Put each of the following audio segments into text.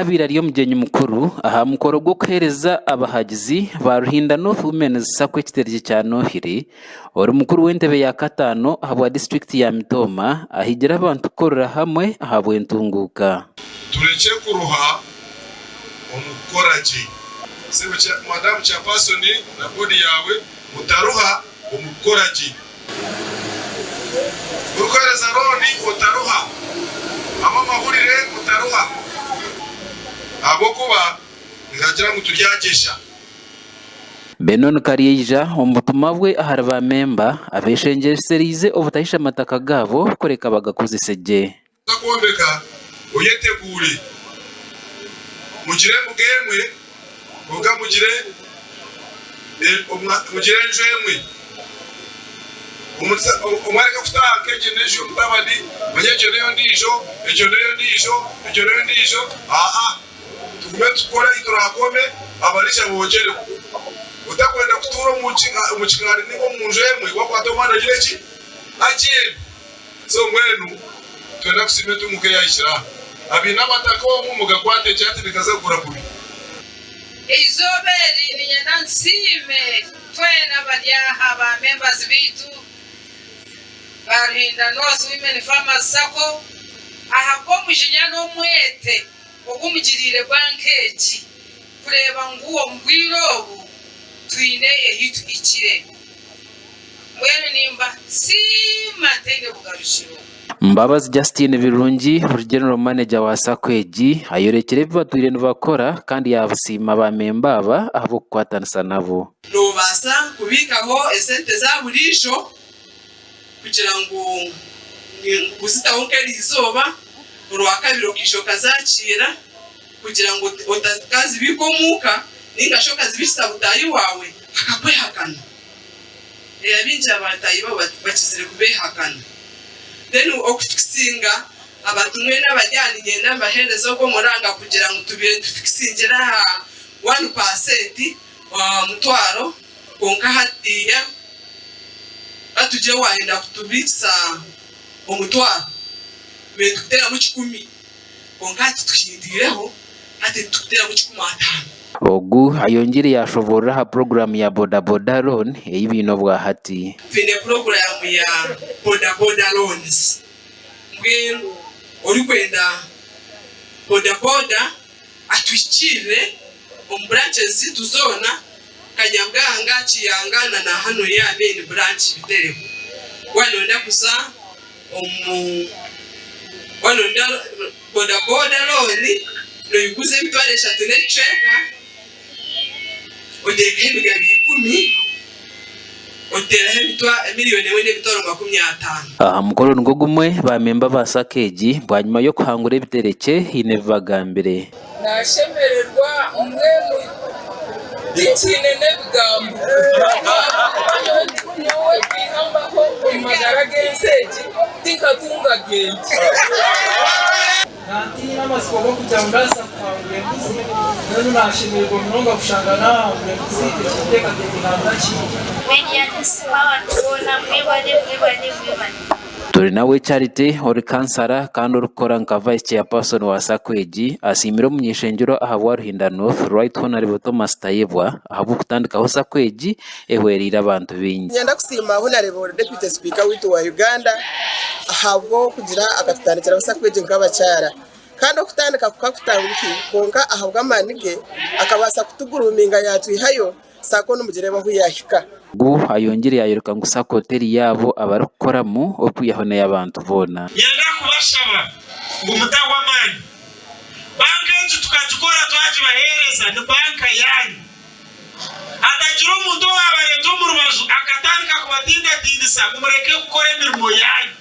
habira ariyo mugenyi mukuru aha mukoro gwo kuhereza abahagizi ba Ruhinda North Women's Sacco kiterje cya Nohiri ori mukuru w'entebe ya katano habwa district ya Mitoma ahigira abantu korora hamwe ahabwe ntunguka tureke kuruha umukoraji sebo cha madam chairperson na bodi yawe mutaruha umukoraji urukoreza roni utaruha amamahurire mutaruha abo kuba ngagira ngo turyagesha Benon Karieja omutuma bwe aharaba memba abeshengeserize obutahisha mataka gabo koreka bagakoze seje takombeka uyetegure mugire mugemwe boga mugire njemwe umwareka kutaka kejenejo mutabadi banyejeneyo ndijo tugume tukora iturakome abarisha bogere utakwenda kutura mu kigari niko munjemwe wakwatomana jireki akiri so mwenu twenda kusime tumuke yashira abina batako mu mugakwate cyati bikaza kugura kubi izoberi ni nyansime twena badyaha ba members bitu Ruhinda North Women Farmers Sacco ahako mujinya no mwete ogumugirire bankeji kureba nguwo mbwirobu twine ehitu ikire mwene nimba si matenge bugarushiro Mbabazi Justine Birungi general manager wa Sakweji ayorekere bibatwire n'abakora kandi yabusima ba memba aba abo kwatanisa nabo nobasa kubikaho esente za burisho kugira ngo uzitawunkera izuba urwakabiro kishoka zakira kugira ngo utakazi bikomuka ningashoka zibisa butayi wawe akakwehakana binja batayi bakizire kubehakana then okufikisinga abatumwe n'abajyana igenda baherezo ko muranga kugira ngo tubire tufikisingira 1% wa mutwaro konka hatiya atuje wahenda kutubitsa omutwaro betutera mu 10 konka tukindireho ate tutera mu 15 ogu ayongere yashobora ha program ya boda boda loan eyibino bwa hati fine program ya boda boda loans ngwe ori kwenda boda boda atwikire branches tuzona kanyabwanga kiyangana na hano ya main branch bitereko wanonda kusa wanonda boda boda loan no yukuze bitware shatune cheka odeke bigabi 10 odere bitwa miliyoni 1.50 mukoro ngo gumwe ba memba ba Sakeji bwanyuma yo kuhangura bitereke inevaga mbere nashemererwa umwe dikine nebigambo nawe bihambaho umagara genseji tinkatunga genti nanti namasiko go kujangasa kwangwe none nashimirwa mnonga kushangana mwenzi kiteka kinandachi media nsibawa tubona mwibane turi nawe Charity ori kansara kandi urukora nka vice chairperson wa Sakweji asimira umunyeshengero ahabwa Ruhinda North Right Honorable Thomas Tayebwa ahabu kutandikaho Sakweji ehwerira abantu bingi nyanda kusima Honorable Deputy Speaker witu wa Uganda ahabwo kugira akatandikira Sakweji nk'abacyara kandi okutandika kukakutanguki konka ahabwa amanige akabasa kutuguruminga yatwihayo sako n'umugireba huyahika gu ayongere yayiruka ngo Sacco hoteli yabo abarukoramo okuyahone y'abantu bona yenda kubashaba ngo mutagwa mani banka yetu tukazikora twaje bahereza ni banka yanyu atagira umuntu wabareto mu rubazo akatandika kubatinda tindisa mureke gukora imirimo yanyu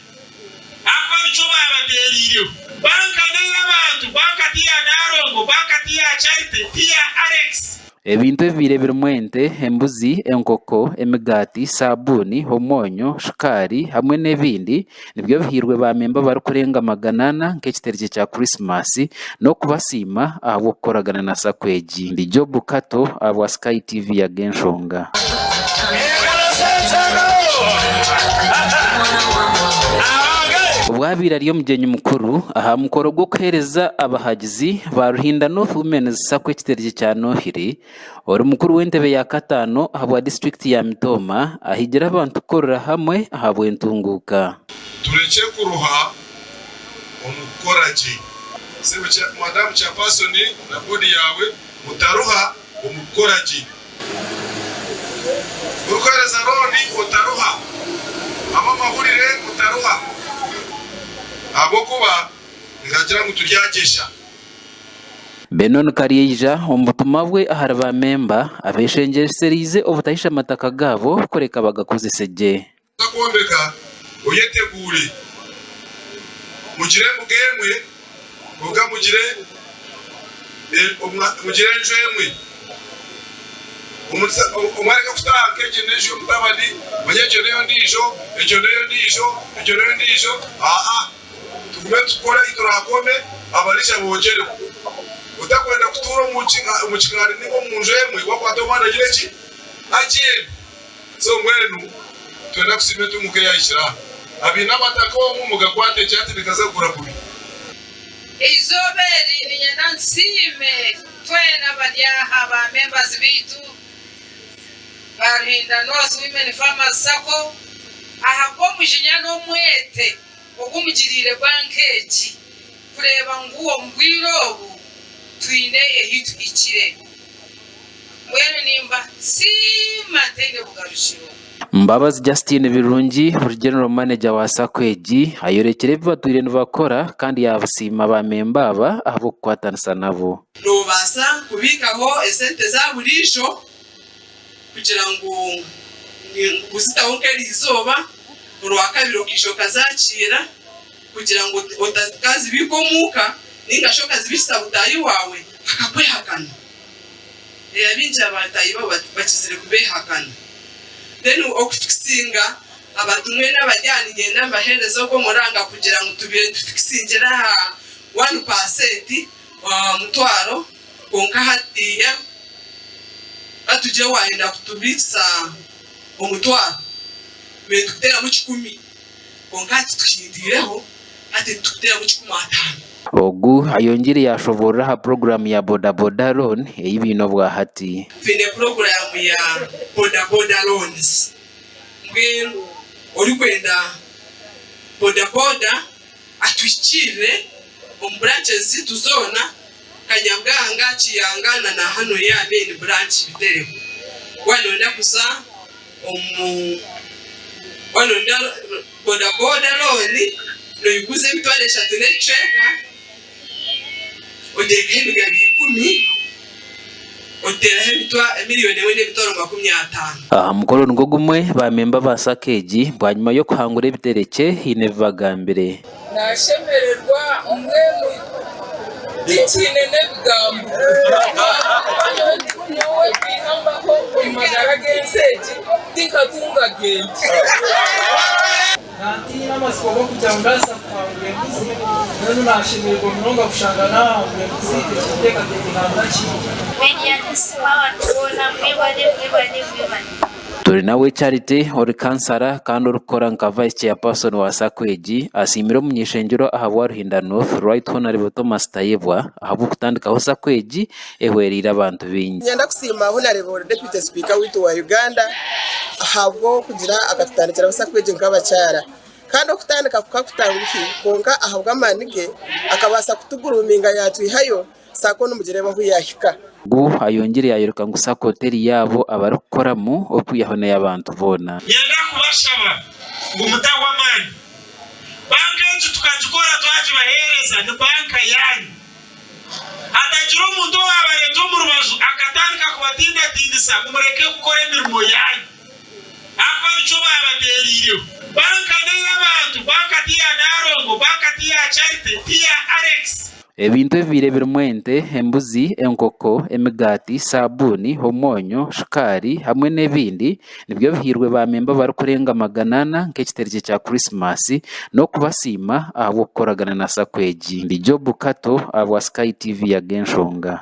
akwa bico babaterireho banka ne y'abantu banka tiya Narongo banka tiya Charity tiya Alex ebintu birebera mwente embuzi enkoko emigati sabuni homonyo shukari hamwe n'ebindi nibyo bihirwe ba memba bari kurenga maganana nk'ekiterje cya Christmas no kubasima abo koragana na Sakweji ndi Job Kato abo Sky TV ya Genshonga ubwa habira ariyo mugenyi mukuru aha mukoro gwo kuhereza abahagizi ba Ruhinda North Women's Sacco ekiterje cya Nohiri ori mukuru w'entebe ya katano habwa district ya Mitoma ahigira abantu korora hamwe ahabwe ntunguka tureke kuruha umukoraji sebo cha madam chairperson na bodi yawe mutaruha umukoraji urukoreza roni utaruha amamahurire utaruha abo kuba ngagira ngo turyagesha Benon Karieja omutuma bwe aharaba memba abeshengeserize obutahisha amataka gabo koreka bagakozeseje takombeka uyetegure mugire mugemwe oga mugire njwemwe umwareka kutanke jenejo mutabadi banyejeneyo ndijo tugume tukora iturakome abarisha bongere utakwenda kutura mu kigari nibo munjemwe wakwata umwana gireki agiye so mwenu twenda kusime tumuke yayishira abina matako mu mugakwate cyati bikaza kugura kubi izoberi ninyana nsime twena badyaha ba members bitu Ruhinda North Women Farmers Sacco ahako mujinya no mwete ogumugirire bankeji kureba nguwo mbwirobu twine ehitu ikire mwene nimba si matenge bugarushiro Mbabazi Justine Birungi General Manager wa Sacco egi ayorekere batwire bakora kandi yabusima ba memba aba abo kwatanisa nabo nobasa kubikaho esente za burisho kugira ngo gusitawunkeri izoba urwa kabiri ukishoka zakira kugira ngo otakazi bikomuka ningashoka zibisa butayi wawe akakwehakana yabinja abatayi babo bakizire kubehakana then okufixinga abatumwe n'abajyani genda amaherezo go muranga kugira ngo tubire dufixingira ha 1% mutwaro konka hatiya atuje wahenda kutubitsa omutwaro betutera mu 10 konka tukindireho ate tutera mu 15 ogu ayongere yashobora ha program ya boda boda loan eyibino bwa hati fine program ya boda boda loans ngwe ori kwenda boda boda atwikire branches tuzona Kanyabwanga Kiyangana na hano ya main branch bitereko wanonda kusa wanonda boda boda loan no yuguze bitwale shatune cheka odekhenga 10 otera hebitwa miliyoni 4.50 mukoro ngo gumwe ba memba ba Sacco egi bwanyuma yo kuhangura bitereke hinevaga mbere nashemererwa umwe ikine nebigambo nyowe bihambaho umagara genseji tinkatunga genji nanti n'amasiko go kujya ngasa kwa Mbuzi none nashimirwa munonga kushangana Mbuzi ekiteka tegihanda ki Medianis power tubona mwibane turi nawe Charity ori kansara kandi urukora nka vice chairperson wa Sacco egi asimira umunyeshengero ahabwa Ruhinda North Right Honorable Thomas Tayebwa ahabu kutandikaho Sacco egi ehwerira abantu bingi nyanda kusima Honorable Deputy Speaker witu wa Uganda ahabwo kugira agatandikira Sacco egi nk'abacyara kandi okutandika kukakutanguki konka ahabwa amanige akabasa kutuguruminga yatwihayo Sacco n'umugire baho yahika gu ayongere yayiruka ngo Sacco hotel yabo abarukoramo okuyahone y'abantu bona yenda kubashaba ngo mutagwa mani banka yetu tukazikora twaje bahereza ni banka yanyu atagira umuntu wabareto mu rubazu akatandika kubatinda tindisa kumureke gukora imirimo yanyu akwa bico babaterire banka ne y'abantu banka tiya Narongo banka tiya Charity tiya Alex ebintu ebirebera mwente embuzi enkoko emigati sabuni homonyo shukari hamwe n'ebindi nibyo bihirwe ba memba bari kurenga 100 nk'ekiterje cya Christmas no kubasima abo koragana na Sacco egi ndi Job Kato abo Sky TV ya Genshonga.